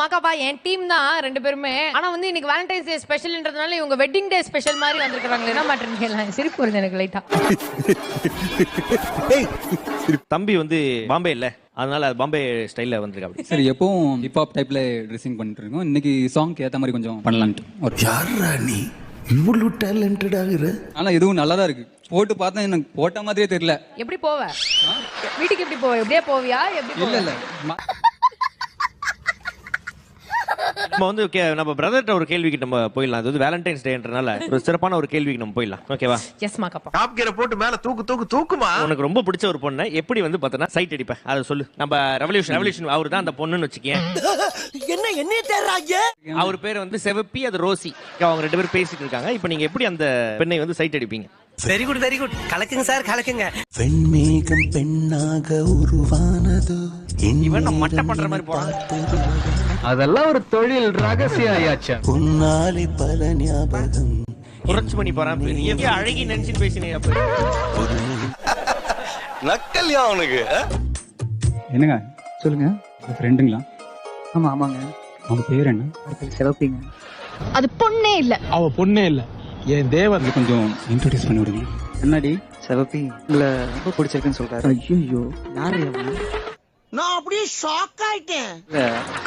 மாக்காப்பா என் team தான் ரெண்டு பேருமே. ஆனா வந்து இன்னைக்கு வேலண்டைன்ஸ் டே ஸ்பெஷல்ன்றதுனால இவங்க வெட்டிங் டே ஸ்பெஷல் மாதிரி வந்திருக்காங்க. என்ன மாட்டேன்னு சிரிப்பு வருது எனக்கு லைட்டா. தம்பி வந்து பாம்பே இல்ல, அதனால பாம்பே ஸ்டைல்ல வந்திருக்காங்க. சரி, எப்பவும் ஹிப்ஹாப் டைப்ல ட்ரெஸ்ஸிங் பண்ணிட்டு இருக்கோம். இன்னைக்கு சாங்க்கு ஏத்த மாதிரி கொஞ்சம் பண்ணலான்ட்டு. யாரா நீ இவ்வளவு டேலண்டட் ஆகுற? ஆனா இதுவும் நல்லா தான் இருக்கு. போட்டு பார்த்தா எனக்கு போட்ட மாதிரியே தெரியல. எப்படி போவ வீட்டுக்கு? எப்படி போவ? எப்படியே போவியா? எப்படி? இல்ல இல்ல நம்ம வந்து நம்ம பிரதர்ட்ட ஒரு கேள்விக்கு நம்ம போயிடலாம். அது வந்து வேலண்டைன்ஸ் டேன்றனால ஒரு சிறப்பான ஒரு கேள்விக்கு நம்ம போயிடலாம். ஓகேவா? எஸ் மாக்காப்பா. டாப் கியரை போட்டு மேல தூக்குமா. உனக்கு ரொம்ப பிடிச்ச ஒரு பொண்ணை எப்படி வந்து பார்த்தனா சைட் அடிப்ப? அதை சொல்லு. நம்ம ரெவல்யூஷன் அவர் தான் அந்த பொண்ணுன்னு வச்சுக்கேன். என்ன தேடுறாங்க? அவர் பேர் வந்து செவப்பி, அது ரோசி. அவங்க ரெண்டு பேரும் பேசிட்டு இருக்காங்க. இப்போ நீங்க எப்படி அந்த பெண்ணை வந்து சைட் அடிப்பீங்க? வெரி குட் கலக்குங்க சார், கலக்குங்க. வெண்மேகம் பெண்ணாக உருவானதோ, இவன் நம்ம மட்ட பண்ற மாதிரி போறான். அதெல்லாம் ஒரு தொழில் ரகசியம் ஆயாச்சா. உன்னாலே பல ஞாபகம் புரட்சி பண்ணி போறான். பெரிய அழகி நினைச்சு பேசினேன். அப்ப நக்கல்யா அவனுக்கு. என்னங்க சொல்லுங்க, ஃப்ரெண்டுங்களா? ஆமா ஆமாங்க. அவங்க பேர் என்ன? சிவப்பிங்க. அது பொண்ணே இல்ல. அவ பொண்ணே இல்ல, என் தேவன். கொஞ்சம் இன்ட்ரோடியூஸ் பண்ணி விடுங்க. என்னடி சிவப்பி உங்களை ரொம்ப பிடிச்சிருக்குன்னு சொல்றாரு. ஐயோ யாரு அவரு? நான் அப்படியே ஷாக் ஆயிட்டேன். இல்ல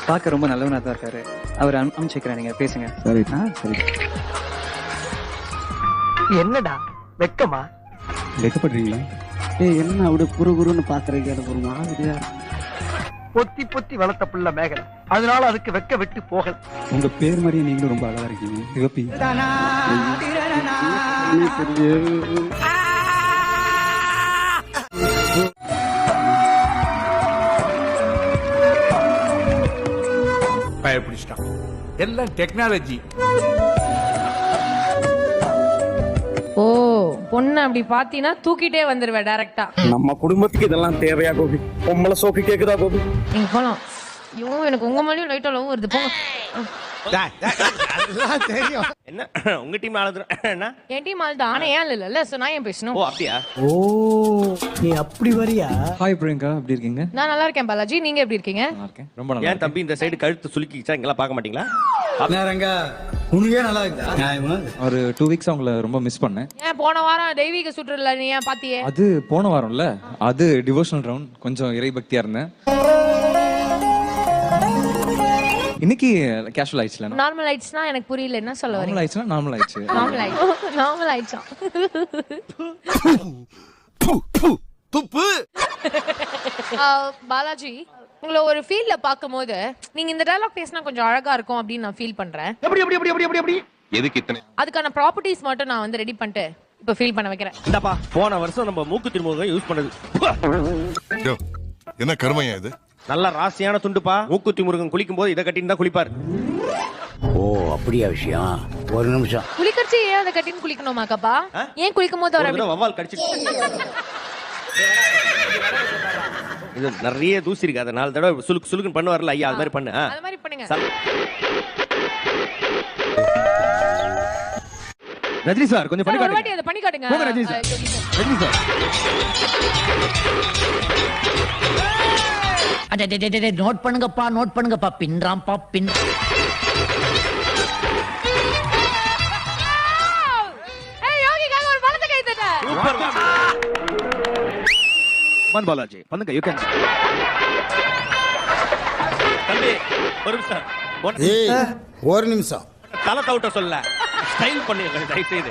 பார்க்க ரொம்ப நல்லவனா தான் இருக்காரு. அவர் அனுப்பிச்சுக்கிறேன், நீங்க பேசுங்க. சரி சரி. என்னடா வெக்கமா? வெக்கப்படுறீங்களா? ஏய் என்ன அப்படி குறுகுறுன்னு பாக்குறீங்க? எனக்கு ஒரு மாதிரியா. பொத்தி வளர்த்த புள்ள மேகலை, அதனால அதுக்கு வெக்க விட்டு போகல. உங்க பேர் மாதிரியே நீங்களும் ரொம்ப அழகா இருக்கீங்க, சிவப்பி. பயப்பிடிச்சிட்டான். எல்லாம் டெக்னாலஜி. ஓ பொண்ணு அப்படி பாத்தீங்கன்னா தூக்கிட்டே வந்துருவேன் டைரக்டா. நம்ம குடும்பத்துக்கு இதெல்லாம் தேவையா கோபி? பொம்பளை சோக்கு கேக்குதா கோபி? நீங்க போலாம். ஐயோ எனக்கு உங்க மேலயும் லைட்டா லவ் வருது. போங்க. என்ன உங்க டீம் ஆளுது என்ன? என் டீம் ஆள் தான். ஆனா ஏன் இல்ல சோ நான் ஏன் பேசணும்? ஓ அப்படியா? ஓ நீ அப்படி வரியா? ஹாய் பிரியங்கா, எப்படி இருக்கீங்க? நான் நல்லா இருக்கேன் பாலாஜி, நீங்க எப்படி இருக்கீங்க? நல்லா இருக்கேன், ரொம்ப நல்லா. ஏன் தம்பி இந்த சைடு கழுத்து சுலுக்கிச்சா இங்கெல்லாம் பார்க்க மாட்டீங்களா? உனக்கே நல்லா இருக்குதா? ஒரு 2 வீக்ஸ் அவங்கள ரொம்ப மிஸ் பண்ணேன். ஏன் போன வாரம் தெய்வீக சுற்றுலா நீ ஏன் பாத்தியே? அது போன வாரம்ல, அது டிவோஷனல் ரவுண்ட், கொஞ்சம் இறை பக்தியா இருந்தேன். இன்னைக்கு கேஷுவல் ஆயிடுச்சுல. நார்மல் ஆயிடுச்சுனா எனக்கு புரியல என்ன சொல்ல வரீங்க? நார்மல் ஆயிடுச்சுனா நார்மல் ஆயிடுச்சு. நார்மல் ஆயிடுச்சா? துப்பு. பாலாஜி உங்களை ஒரு ஃபீல்ட்ல பாக்கும்போது நீங்க இந்த டயலாக் பேசினா கொஞ்சம் அழகா இருக்கும் அப்படின்னு நான் ஃபீல் பண்றேன். எப்படி எதுக்கு இத்தனை? அதுக்கான ப்ராப்பர்ட்டிஸ் மட்டும் நான் வந்து ரெடி பண்ணிட்டு இப்ப ஃபீல் பண்ண வைக்கிறேன். இந்தப்பா போன வருஷம் நம்ம மூக்கு திருமுகம் யூஸ் பண்ணது. என்ன கருமையா இது? நல்ல ராசியான துண்டுப்பா. மூக்குத்தி முருகன் குளிக்கும் போது இதை கட்டின்னு தான் குளிப்பாரு. ஓ அப்படியா விஷயம்? ஒரு நிமிஷம். குளிக்கறச்சி ஏன் அதை கட்டின்னு குளிக்கணுமாக்கப்பா? ஏன் குளிக்கும் போது வர வவ்வால் கடிச்சிட்டு இது நிறைய தூசி இருக்கு. அதை 4 தடவை சுலுக்குன்னு பண்ண வரல ஐயா. அது மாதிரி பண்ணு. அது மாதிரி பண்ணுங்க. ரஜினி சார் கொஞ்சம் பண்ணி ஒரு வாட்டி காட்டுங்க. அதை பண்ணி காட்டுங்க. போங்க Rajini sir. Rajini sir. Note பண்ணுங்கப்பா பின்றாம்பா பின். ஏய் யோகிக்காக ஒரு பலத்தை கை தட்ட. சூப்பர். மன் பாலாஜி பண்ணுங்க, யூ கேன். தம்பி ஒரு நிமிஷம். ஒரு நிமிஷம். தலை தவுட்ட சொல்ல ஸ்டைல் பண்ணி தயவு செய்து.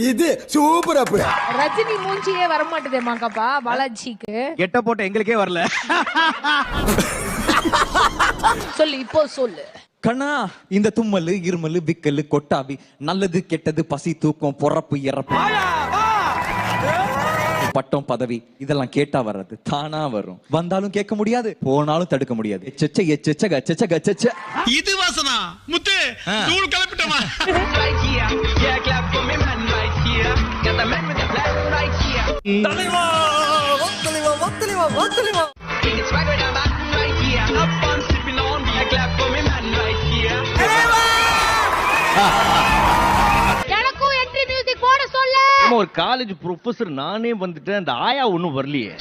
இது சூப்பர். அப்பு ரஜினி மூஞ்சியே வர மாட்டேதே மாக்கப்பா பாலாஜிக்கு. கெட்ட போட்ட எங்களுக்கே வரல. சொல்லு இப்போ சொல்லு. கண்ணா, இந்த தும்மல், இருமல், விக்கல், கொட்டாவி, நல்லது கெட்டது, பசி, தூக்கம், பொறப்பு, இறப்பு, பட்டம், பதவி, இதெல்லாம் கேட்டா வர்றது தானா வரும். வந்தாலும் கேட்க முடியாது, போனாலும் தடுக்க முடியாது. எச்செச்ச எச்செச்ச கச்செச்ச கச்செச்ச. இது வாசனா முத்து தூள் கலப்பிட்டமா. தலைவா எனக்கும் என்ட்ரி மியூசிக் போட சொல்லு. ஒரு காலேஜ் ப்ரொஃபசர் நானே வந்துட்டேன். அந்த ஆயா ஒண்ணும் வரலையே.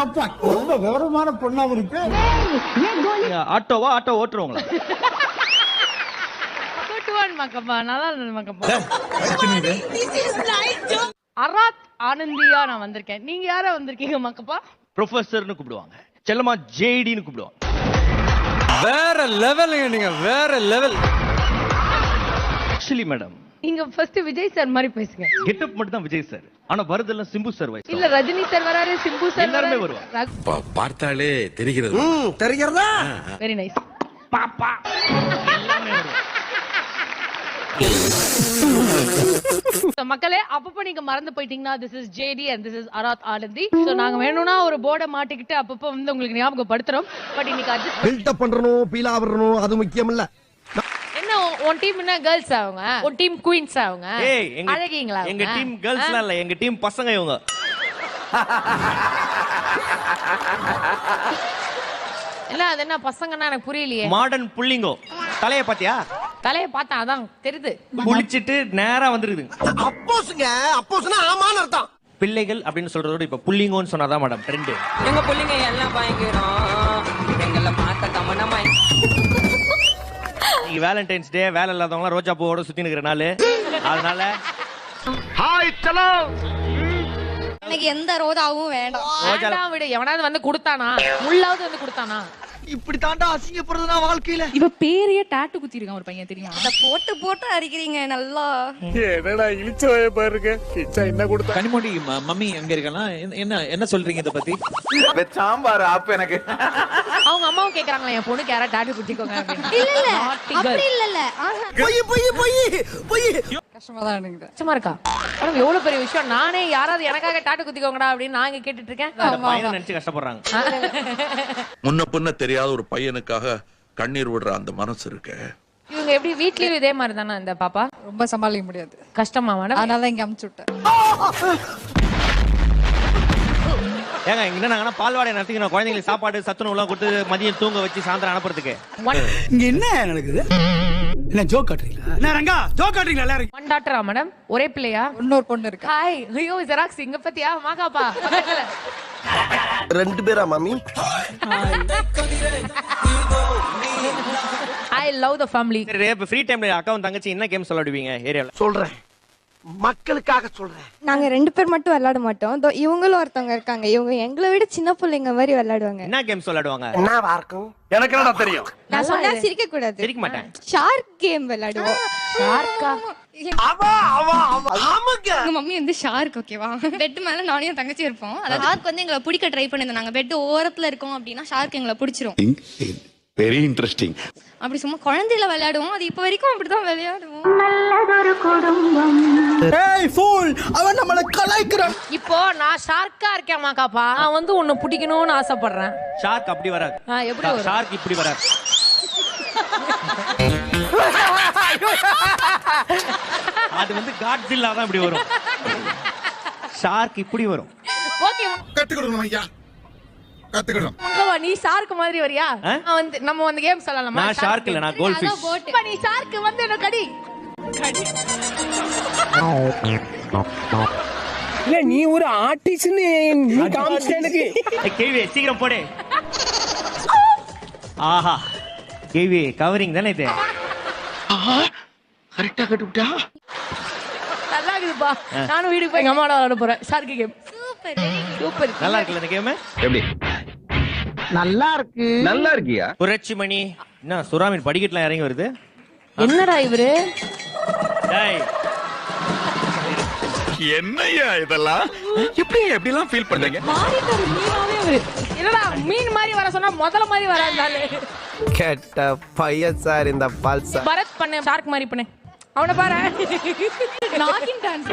அப்பா ரொம்ப விவரமான பொண்ணாவும் இருக்கு. ஆட்டோவா ஆட்டோ ஓட்டுறவங்களா? மக்கப்பா நல்லா இருந்தது மக்கப்பா. அராத் ஆனந்தியா நான் வந்திருக்கேன். நீங்க யாரா வந்திருக்கீங்க மக்கப்பா? ப்ரொஃபசர்னு கூப்பிடுவாங்க, செல்லமா ஜேடின்னு கூப்பிடுவாங்க. வேற லெவலுங்க நீங்க, வேற லெவல். ஆக்சுவலி மேடம், நீங்க ஃபர்ஸ்ட் விஜய் சார் மாதிரி பேசுங்க. கெட்டப் மட்டும் தான் விஜய் சார், ஆனா வருதெல்லாம் சிம்பு சார் வயசு. இல்ல ரஜினி சார் வராரு, சிம்பு சார் எல்லாருமே வருவாங்க. பார்த்தாலே தெரிகிறது. தெரிகிறதா? Very nice. பாப்பா மக்களே, அப்பப்ப நீங்க மறந்து போயிட்டீங்கன்னா this is JD and this is Arath Anandhi. So நாங்க வேணும்னா ஒரு போர்டை மாட்டிக்கிட்டு அப்பப்ப வந்து உங்களுக்கு ஞாபகப்படுத்துறோம். பட் இன்னைக்கு அட்ஜஸ்ட் பில்ட் அப் பண்றணும், பீல் ஆவறணும், அது முக்கியம் இல்ல. என்ன உன் டீம் என்ன கேர்ள்ஸ் அவங்க, உன் டீம் குயின்ஸ் அவங்க. ஏய், அழகிங்களா? எங்க டீம் கேர்ள்ஸ்லாம் இல்ல, எங்க டீம் பசங்க இவங்க. இல்ல அது என்ன பசங்கன்னா எனக்கு புரியலையே. மாடர்ன் புள்ளிங்கோ. தலைய பாத்தியா? தலைய பார்த்தா அதான் தெரியுது. குளிச்சிட்டு நேரா வந்துருது. அப்போஸ்ங்க, அப்போஸ்னா ஆமான்னு அர்த்தம். பிள்ளைகள் அப்படின்னு சொல்றதோட இப்ப புள்ளிங்கோன்னு சொன்னாதான் மேடம் ட்ரெண்ட். எங்க புள்ளிங்க எல்லாம் பயங்கரம், எங்கள பார்த்த கமனமா. நீங்க வேலண்டைன்ஸ் டே, வேலை இல்லாதவங்க ரோஜா பூவோட சுத்தி நிக்கிற நாள், அதனால ஹாய் சலோ. எனக்கு எந்த ரோஜாவும் வேண்டாம். வேண்டாம் விடு. எவனாவது வந்து கொடுத்தானா? முள்ளாவது வந்து கொடுத்தானா? இப்படி தாண்டா அசிங்கப்படுறதுனா வாழ்க்கையில. இவ பேரையே டாட்டு குத்தி இருக்கான் ஒரு பையன், தெரியுமா? அத போட்டு போட்டு அடிக்கிறீங்க நல்லா. என்னடா இழிச்சவே பாருங்க, கிச்சா என்ன கொடுத்தா. கனிமொழி மம்மி எங்க இருக்கலாம், என்ன என்ன சொல்றீங்க இத பத்தி? சாம்பார் ஆப் எனக்கு. அவங்க அம்மாவும் கேக்குறாங்களா என் பொண்ணுக்கு யாரா டாட்டு குத்திக்கோங்க அப்படின்னு. இல்ல இல்ல அப்படி இல்ல. பொய் பொய் பொய் பொய். கஷ்டமா தான் இருக்குது. கஷ்டமா இருக்கா? ஆனா எவ்வளவு பெரிய விஷயம். நானே யாராவது எனக்காக டாட்டு குத்திக்கோங்கடா அப்படின்னு நாங்க கேட்டுட்டு இருக்கேன். பையனை நினைச்சு கஷ்டப்படுறாங்க. முன்ன பின்ன தெரியாத ஒரு பையனுக்காக கண்ணீர் விடுற அந்த மனசு இருக்கு. இவங்க எப்படி வீட்லயும் இதே மாதிரி தானே இந்த பாப்பா? ரொம்ப சமாளிக்க முடியாது, கஷ்டமா மேடம்? அதனால இங்க அமுச்சு விட்டேன். ஏங்க இங்க நாங்கன்னா பால்வாடை நடத்திக்கணும், குழந்தைங்களுக்கு சாப்பாடு சத்துணவுலாம் கொடுத்து மதியம் தூங்க வச்சு சாயந்தரம் அனுப்புறதுக்கு. இங்க என்ன நடக்குது? என்ன ஜோக் காட்டுறீங்களா? என்ன ரங்கா ஜோக் காட்டுறீங்களா எல்லாரும்? ஒன் டாட்டரா மேடம்? ஒரே பிள்ளையா? இன்னொரு பொண்ணு இருக்கு. ஹாய். ஐயோ ஜெராக்ஸ் இங்க பத்தியா? மாகாப்பா பக்கத்துல. ரெண்டு பேரா மாமி? I love the family. சரி, இப்ப ஃப்ரீ டைம்ல அக்காவும் தங்கச்சி என்ன கேம் விளையாடுவீங்க ஏரியால? சொல்றேன், மக்களுக்காக சொல்றேன். நாங்க 2 பேர் மட்டும் விளையாட மாட்டோம். இவங்களும் ஒருத்தவங்க இருக்காங்க, இவங்க எங்களை விட சின்ன பிள்ளைங்க மாதிரி விளையாடுவாங்க. என்ன கேம்ஸ் விளையாடுவாங்க? என்னவா இருக்கும்? எனக்கு என்னடா தெரியும். நான் சொன்னா சிரிக்க கூடாது. சிரிக்க மாட்டேன். ஷார்க் கேம் விளையாடுவோம். ஷார்க்கா? எங்க மம்மி வந்து ஷார்க், ஓகேவா? பெட் மேல நானும் என் தங்கச்சி இருப்போம். அதாவது ஷார்க் வந்து எங்களை பிடிக்க ட்ரை பண்ணுது. நாங்க பெட் ஓரத்துல இருக்கோம் அப்படின்னா ஷார்க் எங்களை பிடிச்சிரும். Very interesting. அப்படி சும்மா குழந்தையில விளையாடுவோம். அது இப்ப வரைக்கும் அப்படிதான் விளையாடுவோம். ஏய் ஃபூல், அவன் நம்மள கலாய்க்கிறான். இப்போ நான் ஷார்க்கா இருக்கேன் மாகாப்பா. நான் வந்து உன்னை பிடிக்கணும்னு ஆசைப்படுறேன். ஷார்க் அப்படி வராது. எப்படி வரும்? ஷார்க் இப்படி வராது. அது வந்து காட்ஸில்லா தான் இப்படி வரும். ஷார்க் இப்படி வரும். ஓகே கத்துக்கணும் ஐயா, கத்துக்கணும். மங்கவா, நீ ஷார்க் மாதிரி வரியா? நான் வந்து நம்ம வந்து கேம் சொல்லலாமா? நான் ஷார்க் இல்ல, நான் கோல்ட் ஃபிஷ். இப்ப நீ ஷார்க் வந்து என்ன கடி கடி. இல்ல நீ ஒரு ஆர்டிஸ்ட்னு நீ காமிச்சேனுக்கு. கேவி சீக்கிரம் போடு. ஆஹா, கேவி கவரிங் தானே இது? கரெக்டா கட்டுட்டா. நல்லா இருக்குப்பா. நானும் வீட்டுக்கு போய் எங்க அம்மாவோட விளையாட போறேன் ஷார்க் கேம். Super super. நல்லா இருக்குல்ல இந்த கேம்? எப்படி நல்லா இருக்கு. நல்லா இருக்கியா? புரட்சி மணி என்ன சுறாமீன் படிக்கட்டுலாம் இறங்கி வருது. என்னடா இவரு? டேய் என்னய்யா இதெல்லாம்? எப்படி எப்படிலாம் ஃபீல் பண்றீங்க? மாறிட்டாரு மீனாவே அவரு. என்னடா மீன் மாதிரி வர சொன்னா முதல்ல மாதிரி வராதாலே. கெட்ட பையன் சார் இந்த பால்சா. பரத் பண்ண ஷார்க் மாதிரி பண்ணு. அவனை பாரு. நாகின் டான்ஸ்.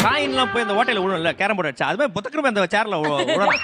காயின்லாம் போய் அந்த ஹோட்டல்ல விழும்ல கேரம் போர்டு வச்சா அது மாதிரி புத்தக்கறப்ப அந்த சேர்ல விழலாம்.